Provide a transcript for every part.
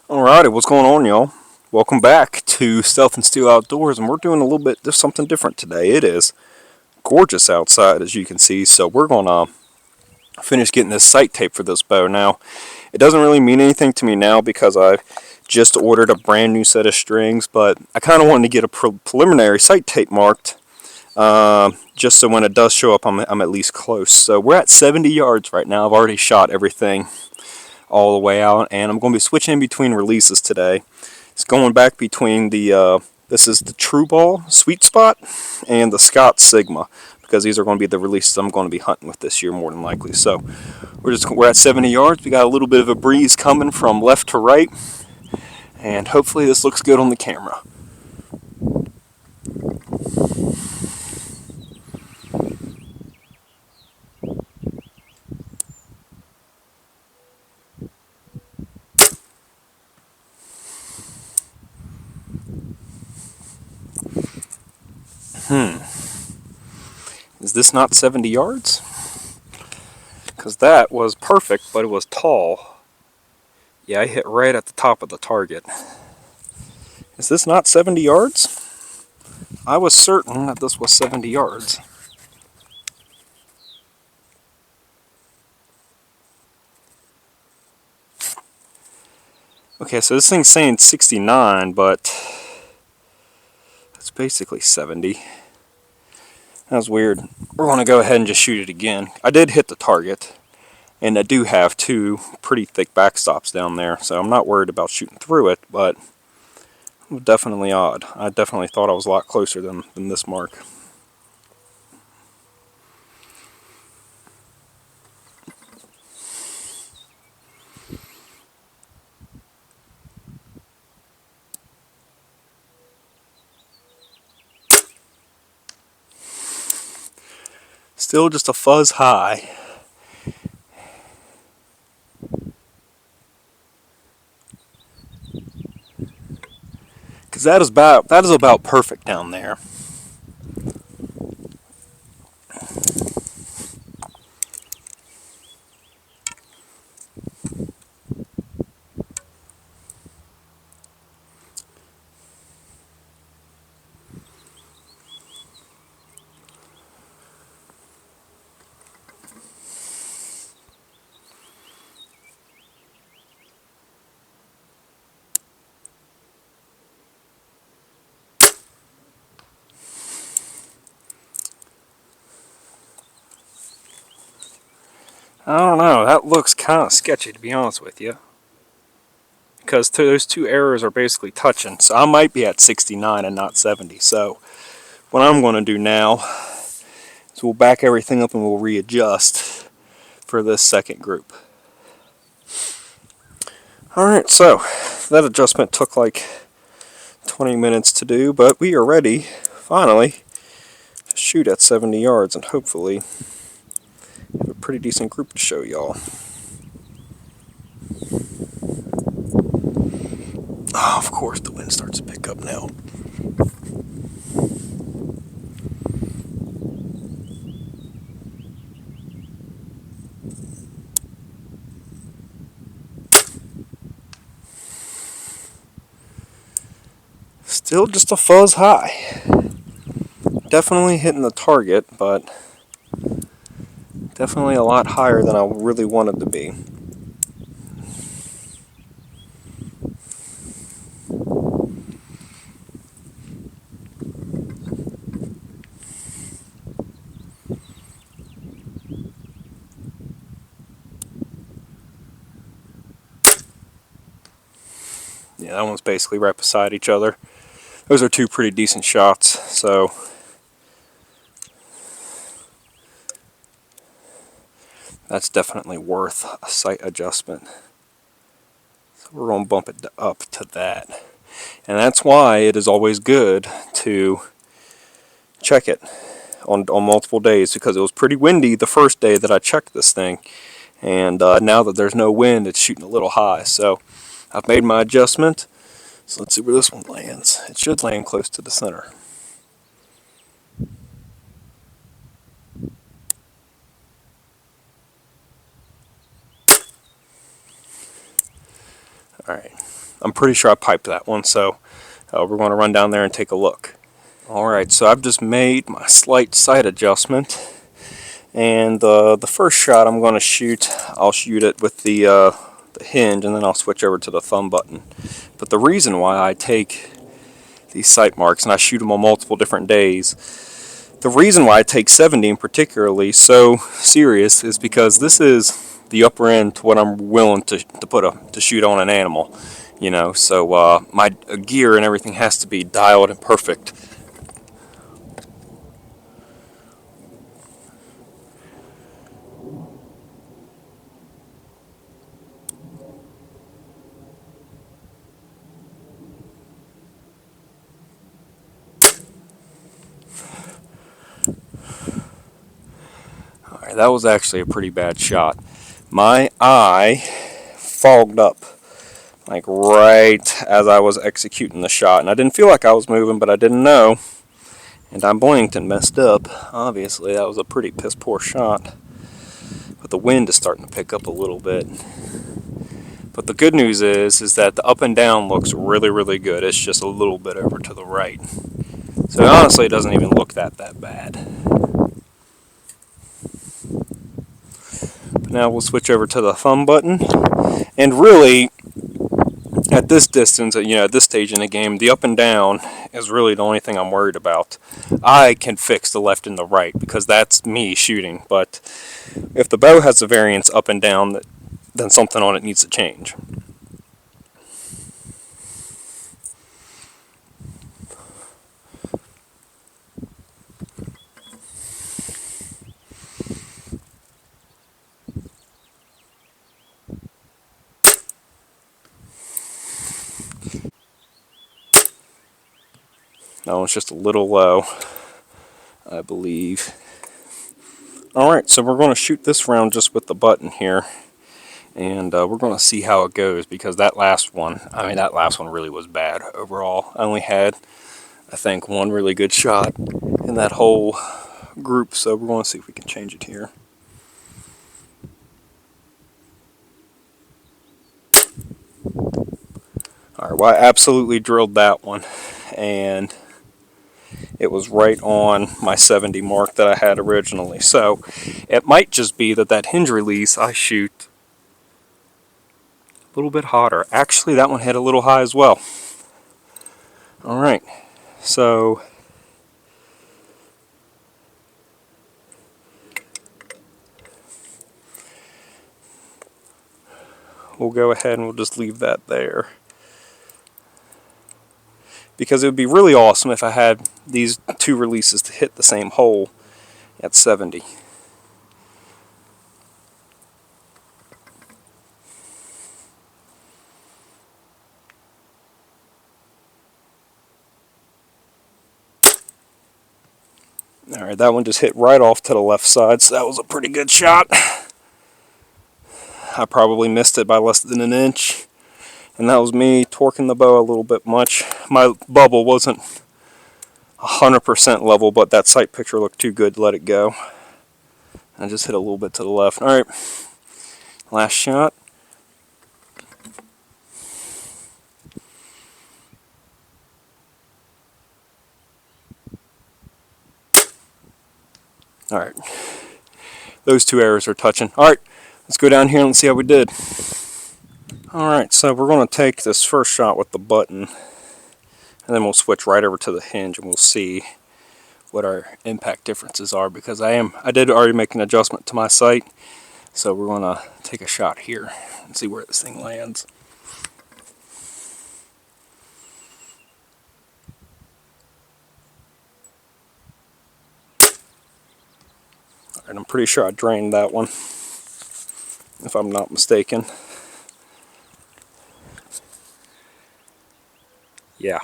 Alrighty, what's going on, y'all? Welcome back to Stealth and Steel Outdoors, and we're doing a little bit just something different today. It is gorgeous outside, as you can see, so we're gonna finish getting this sight tape for this bow. Now, it doesn't really mean anything to me now because I just ordered a brand new set of strings, but I kind of wanted to get a preliminary sight tape marked, just so when it does show up, I'm at least close. So we're at 70 yards right now. I've already shot everything all the way out, and I'm going to be switching in between releases today. It's going back between the this is the True Ball Sweet Spot and the Scott Sigma, because these are going to be the releases I'm going to be hunting with this year more than likely. So we're at 70 yards. We got a little bit of a breeze coming from left to right, and hopefully this looks good on the camera. Is this not 70 yards? Because that was perfect, but it was tall. Yeah, I hit right at the top of the target. Is this not 70 yards? I was certain that this was 70 yards. Okay, so this thing's saying 69, but it's basically 70. That was weird. We're going to go ahead and just shoot it again. I did hit the target, and I do have two pretty thick backstops down there, so I'm not worried about shooting through it, but it was definitely odd. I definitely thought I was a lot closer than this mark. Still just a fuzz high. Because that is about perfect down there. I don't know, that looks kind of sketchy, to be honest with you. Because those two errors are basically touching, so I might be at 69 and not 70. So what I'm going to do now is we'll back everything up and we'll readjust for this second group. Alright, so that adjustment took like 20 minutes to do, but we are ready, finally, to shoot at 70 yards and hopefully have a pretty decent group to show y'all. Oh, of course the wind starts to pick up now. Still just a fuzz high. Definitely hitting the target, but definitely a lot higher than I really wanted to be. Yeah, that one's basically right beside each other. Those are two pretty decent shots, so that's definitely worth a sight adjustment. So we're going to bump it up to that. And that's why it is always good to check it on multiple days, because it was pretty windy the first day that I checked this thing. And now that there's no wind, it's shooting a little high. So I've made my adjustment. So let's see where this one lands. It should land close to the center. Alright, I'm pretty sure I piped that one, so we're going to run down there and take a look. Alright, so I've just made my slight sight adjustment, and the first shot I'm going to shoot, I'll shoot it with the hinge, and then I'll switch over to the thumb button. But the reason why I take these sight marks and I shoot them on multiple different days, the reason why I take 70 particularly so serious is because this is the upper end to what I'm willing to shoot on an animal, you know. So my gear and everything has to be dialed and perfect. Alright, that was actually a pretty bad shot. My eye fogged up like right as I was executing the shot, and I didn't feel like I was moving, but I didn't know, and I blinked and messed up. Obviously that was a pretty piss poor shot, but the wind is starting to pick up a little bit. But the good news is that the up and down looks really good. It's just a little bit over to the right, so honestly it doesn't even look that bad. But now we'll switch over to the thumb button, and really at this distance, you know, at this stage in the game, the up and down is really the only thing I'm worried about. I can fix the left and the right because that's me shooting, but if the bow has a variance up and down, then something on it needs to change. That one's just a little low, I believe. Alright, so we're going to shoot this round just with the button here, and we're going to see how it goes, because that last one really was bad overall. I only had, I think, one really good shot in that whole group, so we're going to see if we can change it here. Alright, well, I absolutely drilled that one, and it was right on my 70 mark that I had originally. So it might just be that hinge release I shoot a little bit hotter. Actually, that one hit a little high as well. Alright, so we'll go ahead and we'll just leave that there, because it would be really awesome if I had these two releases to hit the same hole at 70. Alright, that one just hit right off to the left side, so that was a pretty good shot. I probably missed it by less than an inch, and that was me torquing the bow a little bit much. My bubble wasn't 100% level, but that sight picture looked too good to let it go. I just hit a little bit to the left. Alright, last shot. Alright, those two arrows are touching. Alright, let's go down here and see how we did. Alright, so we're going to take this first shot with the button, and then we'll switch right over to the hinge and we'll see what our impact differences are, because I did already make an adjustment to my sight. So we're going to take a shot here and see where this thing lands. And I'm pretty sure I drained that one, if I'm not mistaken. Yeah.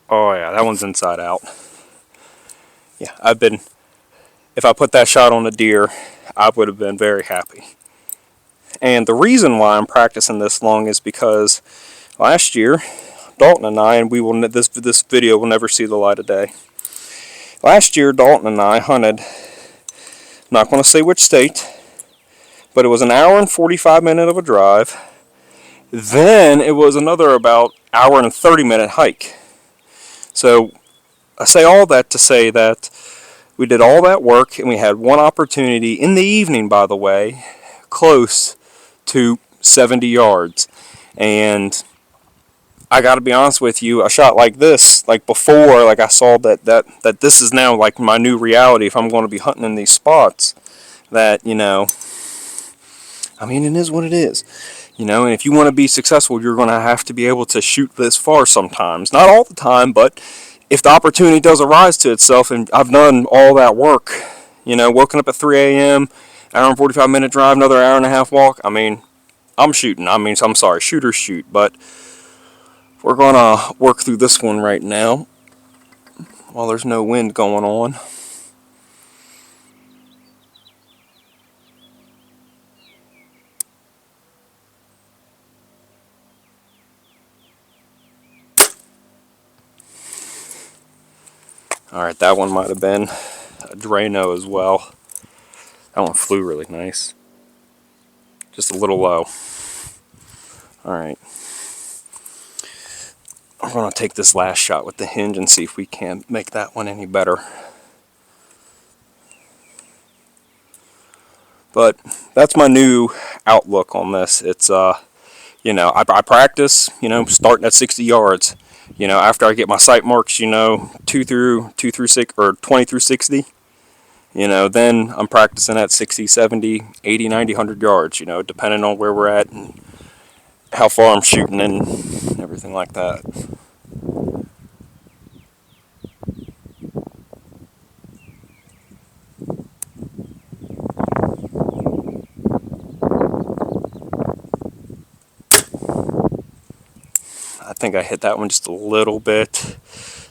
Oh yeah, that one's inside out. Yeah, if I put that shot on a deer, I would have been very happy. And the reason why I'm practicing this long is because last year, Dalton and I, and this video will never see the light of day. Last year, Dalton and I hunted, not going to say which state, But it was an hour and 45 minute of a drive. Then it was another about hour and 30 minute hike. So I say all that to say that we did all that work and we had one opportunity in the evening, by the way, close to 70 yards. And I got to be honest with you, a shot like this, like before, like I saw that this is now like my new reality if I'm going to be hunting in these spots. That, I mean, it is what it is. And if you want to be successful, you're going to have to be able to shoot this far sometimes. Not all the time, but if the opportunity does arise to itself, and I've done all that work, woken up at 3 a.m., hour and 45 minute drive, another hour and a half walk, I mean, I'm shooting. I mean, I'm sorry, shooters shoot, but we're going to work through this one right now while there's no wind going on. Alright, that one might have been a Drano as well. That one flew really nice. Just a little low. Alright. I'm going to take this last shot with the hinge and see if we can make that one any better. But that's my new outlook on this. It's, I practice, starting at 60 yards. After I get my sight marks, 2 through 6, or 20 through 60, then I'm practicing at 60, 70, 80, 90, 100 yards, depending on where we're at and how far I'm shooting and everything like that. I think I hit that one just a little bit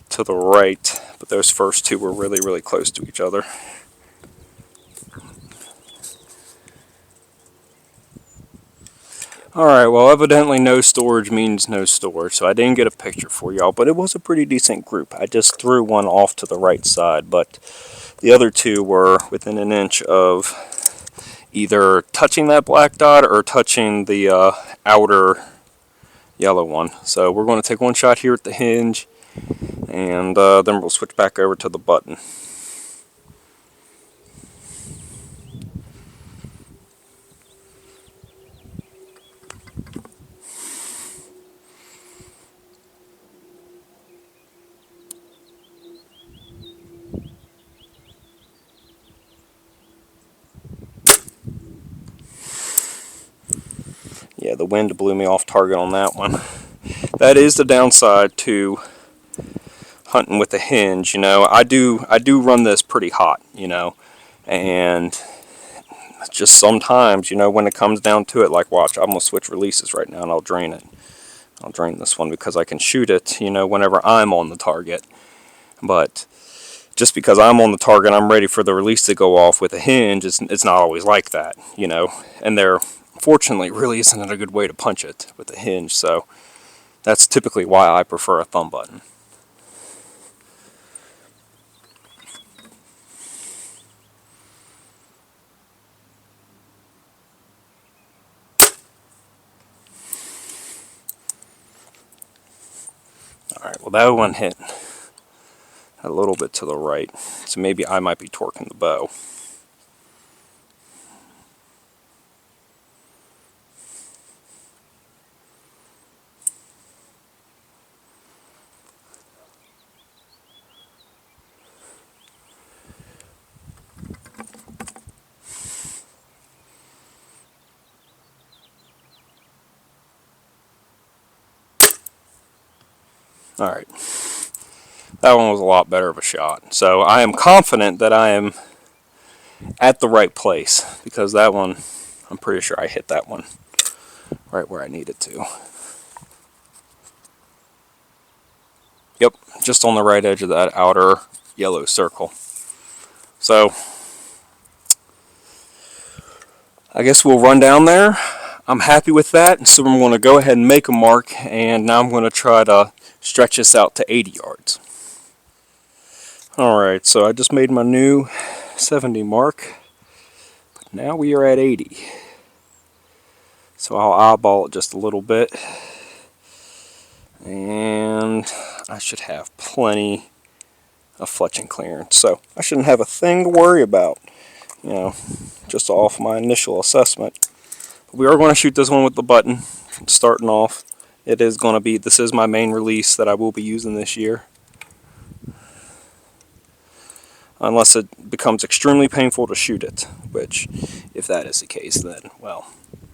to the right, but those first two were really, really close to each other. Alright, well, evidently no storage means no storage, so I didn't get a picture for y'all, but it was a pretty decent group. I just threw one off to the right side, but the other two were within an inch of either touching that black dot or touching the outer yellow one. So we're going to take one shot here at the hinge, and then we'll switch back over to the button. Yeah, the wind blew me off target on that one. That is the downside to hunting with a hinge. I do run this pretty hot, and just sometimes, when it comes down to it, like watch, I'm gonna switch releases right now and I'll drain it. I'll drain this one because I can shoot it, whenever I'm on the target. But just because I'm on the target, I'm ready for the release to go off. With a hinge, it's not always like that, and there fortunately really isn't a good way to punch it with a hinge, so that's typically why I prefer a thumb button. Alright, well, that one hit a little bit to the right, so maybe I might be torquing the bow. Alright, that one was a lot better of a shot. So I am confident that I am at the right place, because that one, I'm pretty sure I hit that one right where I needed to. Yep, just on the right edge of that outer yellow circle. So I guess we'll run down there. I'm happy with that, so I'm going to go ahead and make a mark, and now I'm going to try to stretch this out to 80 yards. Alright, so I just made my new 70 mark, but now we are at 80. So I'll eyeball it just a little bit, and I should have plenty of fletching clearance. So I shouldn't have a thing to worry about, you know, just off my initial assessment. We are going to shoot this one with the button starting off. It is going to be, this is my main release that I will be using this year. Unless it becomes extremely painful to shoot it, which, if that is the case, then, well,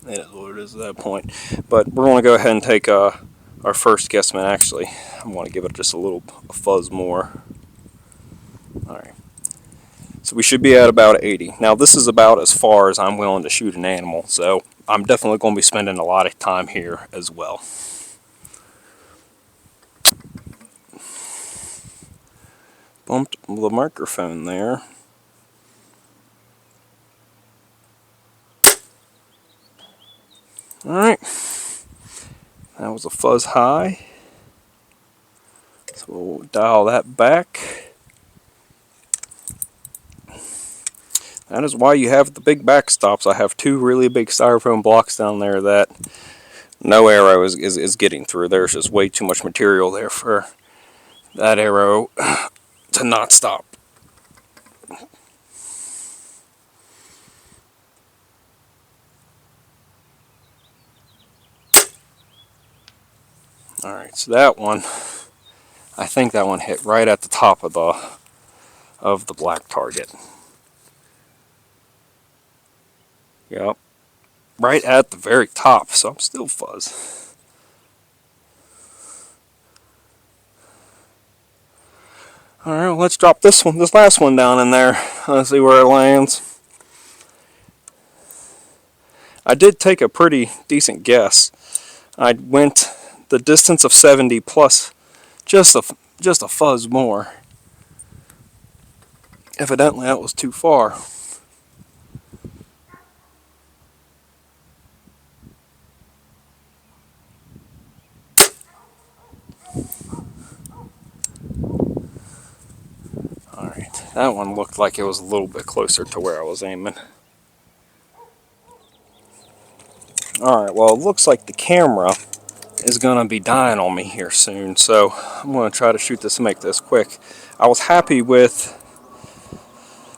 it is what it is at that point. But we're going to go ahead and take our first guesstimate. Actually, I'm going to give it just a little fuzz more. Alright, so we should be at about 80. Now this is about as far as I'm willing to shoot an animal, so I'm definitely going to be spending a lot of time here as well. Bumped the microphone there. Alright, that was a fuzz high, so we'll dial that back. That is why you have the big backstops. I have two really big styrofoam blocks down there that no arrow is getting through. There's just way too much material there for that arrow to not stop. Alright, so that one, I think that one hit right at the top of the black target. Yep, right at the very top, so I'm still fuzz. Alright, well, let's drop this last one down in there. Let's see where it lands. I did take a pretty decent guess. I went the distance of 70 plus just a fuzz more. Evidently that was too far. Alright, that one looked like it was a little bit closer to where I was aiming. Alright, well, it looks like the camera is going to be dying on me here soon, so I'm going to try to shoot this and make this quick. I was happy with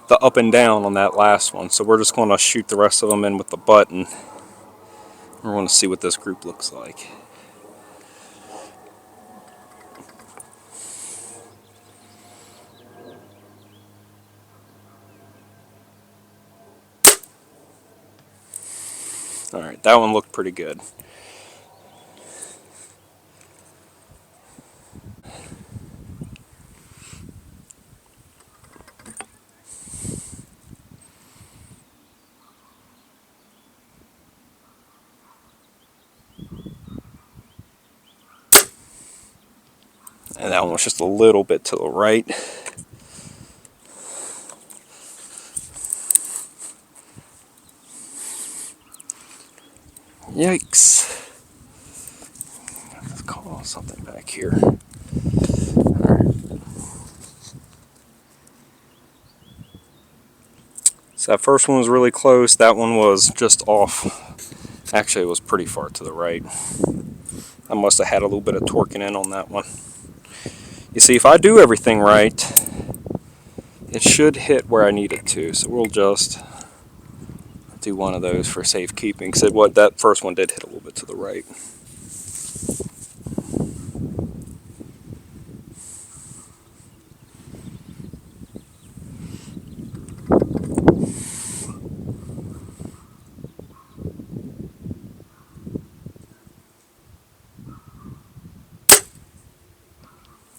the up and down on that last one, so we're just going to shoot the rest of them in with the button. We're going to see what this group looks like. Alright, that one looked pretty good. And that one was just a little bit to the right. Yikes. Let's call something back here. Alright. So that first one was really close. That one was just off. Actually, it was pretty far to the right. I must have had a little bit of torquing in on that one. You see, if I do everything right, it should hit where I need it to. So we'll just do one of those for safekeeping. So what, that first one did hit a little bit to the right.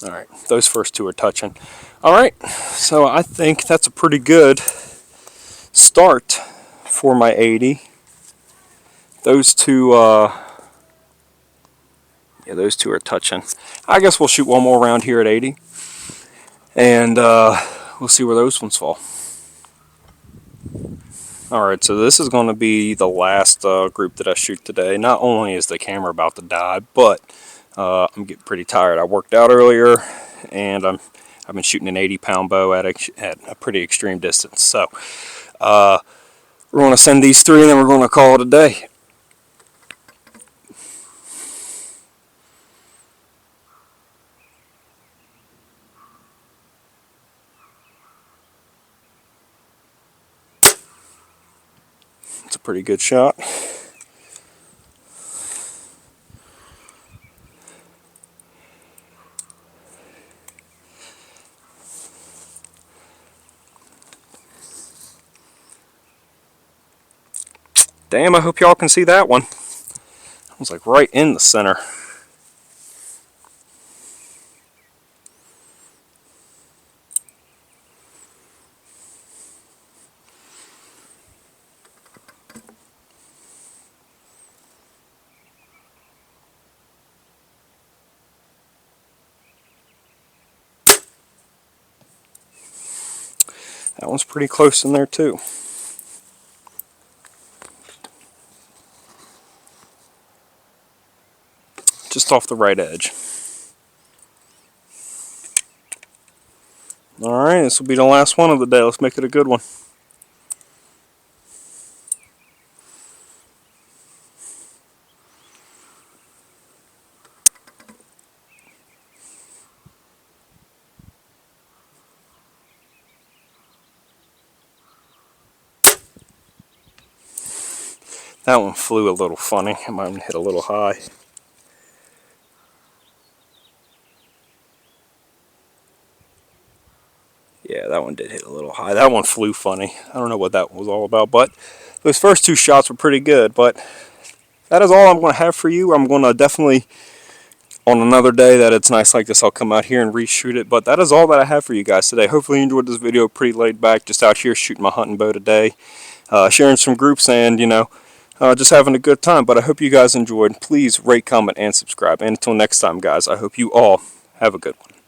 Alright, those first two are touching. Alright, so I think that's a pretty good start for my 80. Those two, yeah, those two are touching. I guess we'll shoot one more round here at 80, and we'll see where those ones fall. Alright, so this is going to be the last group that I shoot today. Not only is the camera about to die, but I'm getting pretty tired. I worked out earlier, and I've been shooting an 80-pound bow at a pretty extreme distance. So we're going to send these three, and then we're going to call it a day. pretty good shot. Damn, I hope y'all can see that one. It was like right in the center. That one's pretty close in there too. Just off the right edge. Alright, this will be the last one of the day. Let's make it a good one. That one flew a little funny. It might have hit a little high. Yeah, that one did hit a little high. That one flew funny. I don't know what that was all about, but those first two shots were pretty good. But that is all I'm going to have for you. I'm going to definitely, on another day that it's nice like this, I'll come out here and reshoot it. But that is all that I have for you guys today. Hopefully you enjoyed this video. Pretty laid back, just out here shooting my hunting bow today. Sharing some groups and, just having a good time. But I hope you guys enjoyed. Please rate, comment, and subscribe. And until next time, guys, I hope you all have a good one.